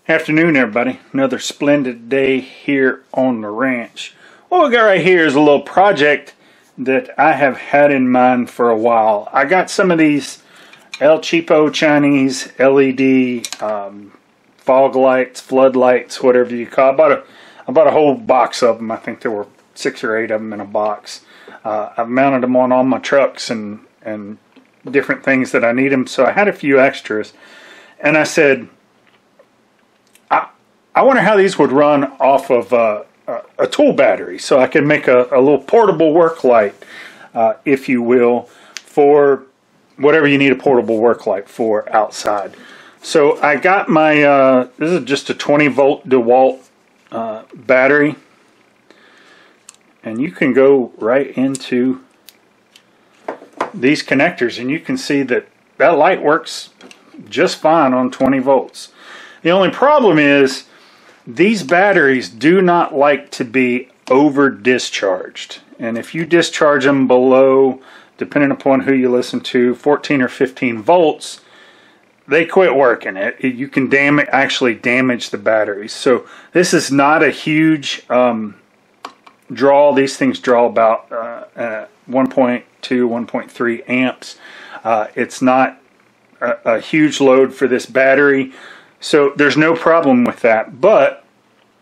Afternoon, everybody. Another splendid day here on the ranch. What we got right here is a little project that I have had in mind for a while. I got some of these El Cheapo Chinese LED fog lights, floodlights, whatever you call it. I bought a whole box of them. I think there were 6 or 8 of them in a box. I've mounted them on all my trucks and different things that I need them. So I had a few extras, and I said, I wonder how these would run off of a tool battery, so I can make a little portable work light, if you will, for whatever you need a portable work light for outside. So I got my, this is just a 20 volt DeWalt battery, and you can go right into these connectors and you can see that that light works just fine on 20 volts. The only problem is these batteries do not like to be over discharged, and if you discharge them below, depending upon who you listen to, 14 or 15 volts, they quit working. You can actually damage the batteries. So this is not a huge draw. These things draw about 1.2, 1.3 amps. It's not a huge load for this battery, so there's no problem with that. But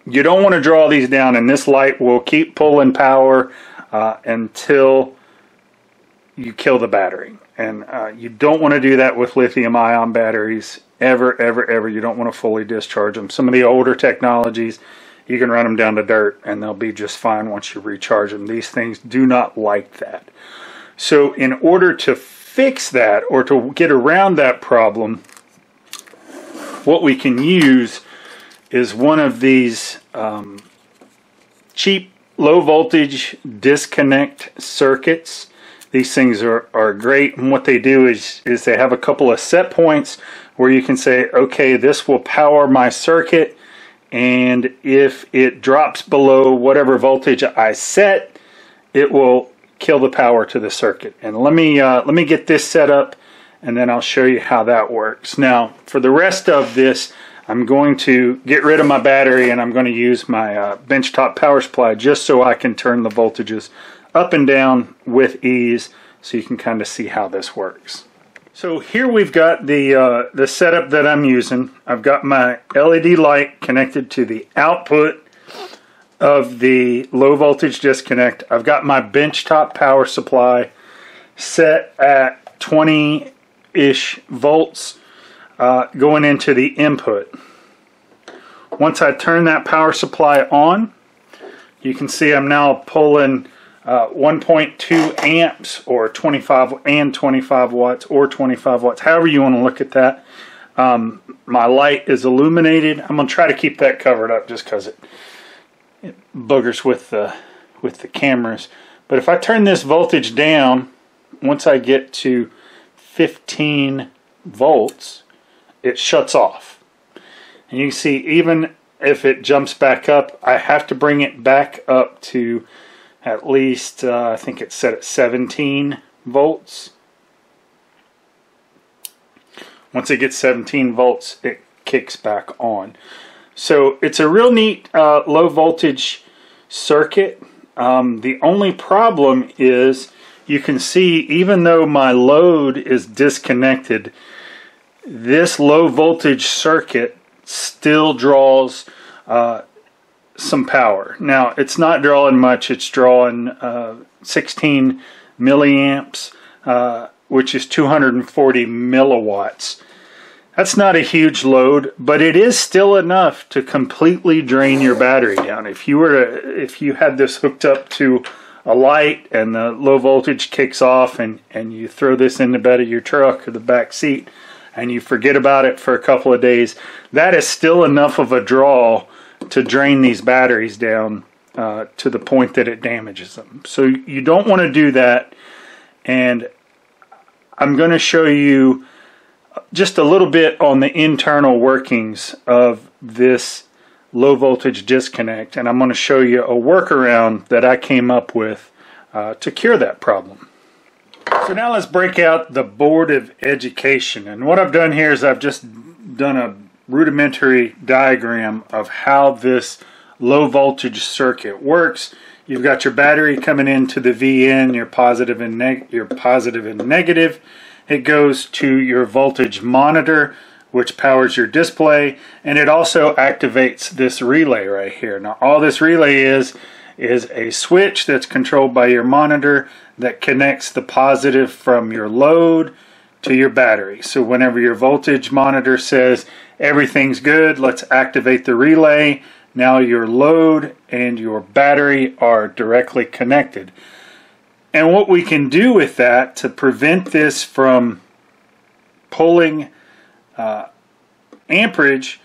you don't want to draw these down, and this light will keep pulling power until you kill the battery. And you don't want to do that with lithium-ion batteries ever, ever, ever. You don't want to fully discharge them. Some of the older technologies, you can run them down to dirt and they'll be just fine once you recharge them. These things do not like that. So in order to fix that, or to get around that problem, what we can use is one of these cheap low voltage disconnect circuits. These things are great, and what they do is they have a couple of set points where you can say, okay, this will power my circuit, and if it drops below whatever voltage I set, it will kill the power to the circuit. And let me get this set up, and then I'll show you how that works. Now, for the rest of this, I'm going to get rid of my battery, and I'm going to use my benchtop power supply just so I can turn the voltages up and down with ease, so you can kind of see how this works. So here we've got the setup that I'm using. I've got my LED light connected to the output of the low voltage disconnect. I've got my benchtop power supply set at 20-ish volts going into the input. Once I turn that power supply on, you can see I'm now pulling 1.2 amps, or 25 watts, or 25 watts, however you want to look at that. My light is illuminated. I'm going to try to keep that covered up just because it boogers with the cameras. But if I turn this voltage down, once I get to 15 volts, it shuts off. And you can see, even if it jumps back up, I have to bring it back up to at least, I think it's set at 17 volts. Once it gets 17 volts, it kicks back on. So it's a real neat low voltage circuit. The only problem is, you can see, even though my load is disconnected, this low voltage circuit still draws some power. Now, it's not drawing much. It's drawing 16 milliamps, which is 240 milliwatts. That's not a huge load, but it is still enough to completely drain your battery down. If you had this hooked up to a light and the low voltage kicks off, and you throw this in the bed of your truck or the back seat, and you forget about it for a couple of days, that is still enough of a draw to drain these batteries down to the point that it damages them. So you don't want to do that, and I'm going to show you just a little bit on the internal workings of this low voltage disconnect, and I'm going to show you a workaround that I came up with to cure that problem. So now let's break out the Board of Education, and what I've done here is I've just done rudimentary diagram of how this low voltage circuit works. You've got your battery coming into the VN, your positive and negative. It goes to your voltage monitor, which powers your display, and it also activates this relay right here. Now all this relay is a switch that's controlled by your monitor that connects the positive from your load to your battery. So whenever your voltage monitor says everything's good, let's activate the relay, now your load and your battery are directly connected. And what we can do with that to prevent this from pulling amperage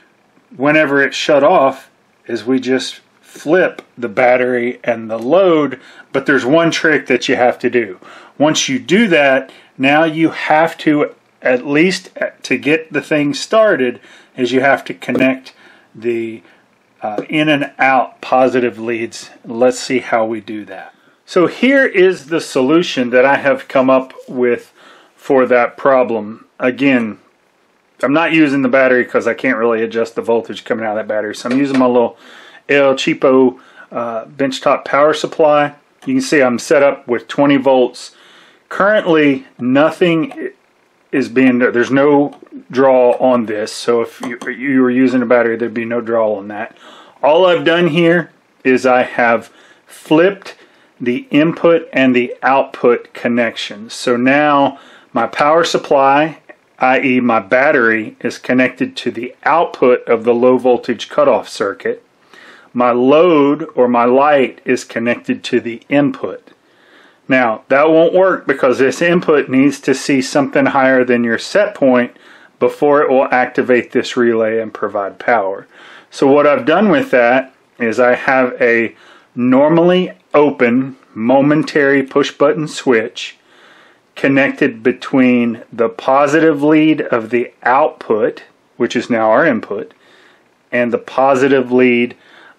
whenever it's shut off is we just flip the battery and the load. But there's one trick that you have to do. Once you do that, now you have to, at least to get the thing started, is you have to connect the in and out positive leads. Let's see how we do that. So here is the solution that I have come up with for that problem. Again, I'm not using the battery because I can't really adjust the voltage coming out of that battery. So I'm using my little El Cheapo benchtop power supply. You can see I'm set up with 20 volts. Currently, nothing is being, there's no draw on this. So if you were using a battery, there'd be no draw on that. All I've done here is I have flipped the input and the output connections. So now my power supply, i.e. my battery, is connected to the output of the low voltage cutoff circuit. My load or my light is connected to the input. Now that won't work because this input needs to see something higher than your set point before it will activate this relay and provide power. So what I've done with that is I have a normally open momentary push button switch connected between the positive lead of the output, which is now our input, and the positive lead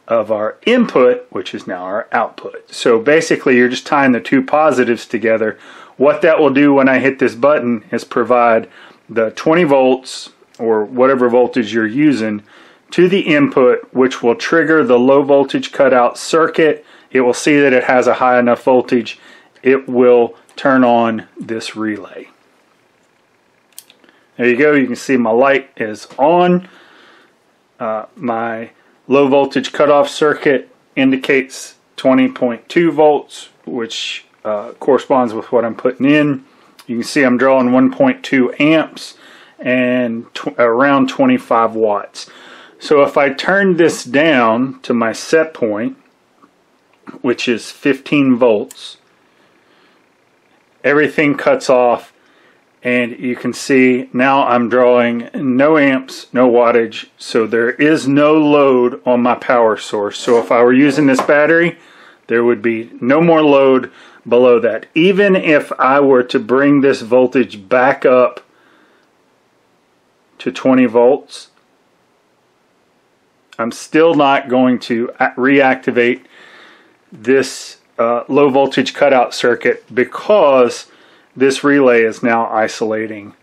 of our input, which is now our output. So basically you're just tying the two positives together. What that will do when I hit this button is provide the 20 volts or whatever voltage you're using to the input, which will trigger the low voltage cutout circuit. It will see that it has a high enough voltage. It will turn on this relay. There you go. You can see my light is on. My low voltage cutoff circuit indicates 20.2 volts, which corresponds with what I'm putting in. You can see I'm drawing 1.2 amps and around 25 watts. So if I turn this down to my set point, which is 15 volts, everything cuts off, and you can see now I'm drawing no amps, no wattage, so there is no load on my power source. So if I were using this battery, there would be no more load below that. Even if I were to bring this voltage back up to 20 volts, I'm still not going to reactivate this low voltage cutout circuit because this relay is now isolating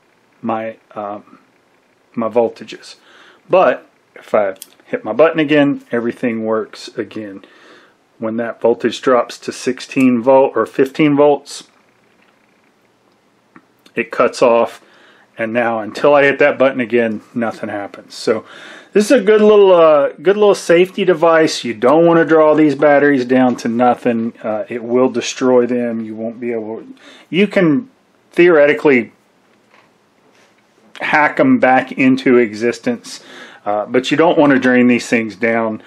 my my voltages. But if I hit my button again, everything works again. When that voltage drops to 16 volt or 15 volts, it cuts off, and now until I hit that button again, nothing happens. So this is a good little safety device. You don't want to draw these batteries down to nothing. It will destroy them. You won't be able. You can theoretically hack them back into existence, but you don't want to drain these things down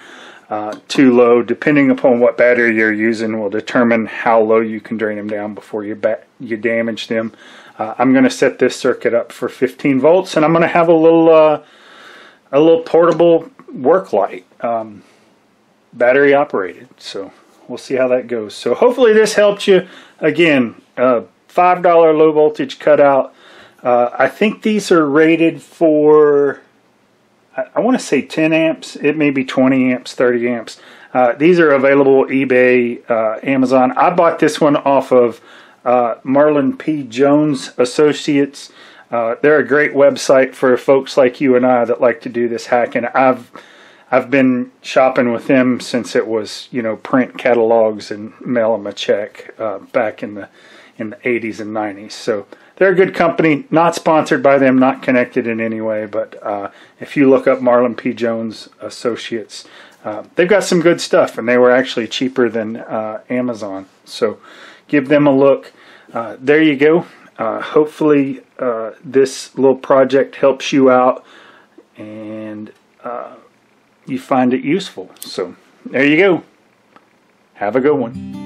too low. Depending upon what battery you're using will determine how low you can drain them down before you damage them. I'm going to set this circuit up for 15 volts, and I'm going to have a little portable work light, battery operated. So we'll see how that goes. So hopefully this helped you. Again, $5 low voltage cutout. I think these are rated for, I want to say 10 amps. It may be 20 amps, 30 amps. These are available eBay, Amazon. I bought this one off of Marlon P. Jones Associates. They're a great website for folks like you and I that like to do this hacking. I've been shopping with them since it was, you know, print catalogs and mail them a check back in the 80s and 90s. So they're a good company. Not sponsored by them, not connected in any way. But if you look up Marlin P. Jones Associates, they've got some good stuff, and they were actually cheaper than Amazon. So give them a look. There you go. Hopefully this little project helps you out, and you find it useful. So there you go. Have a good one.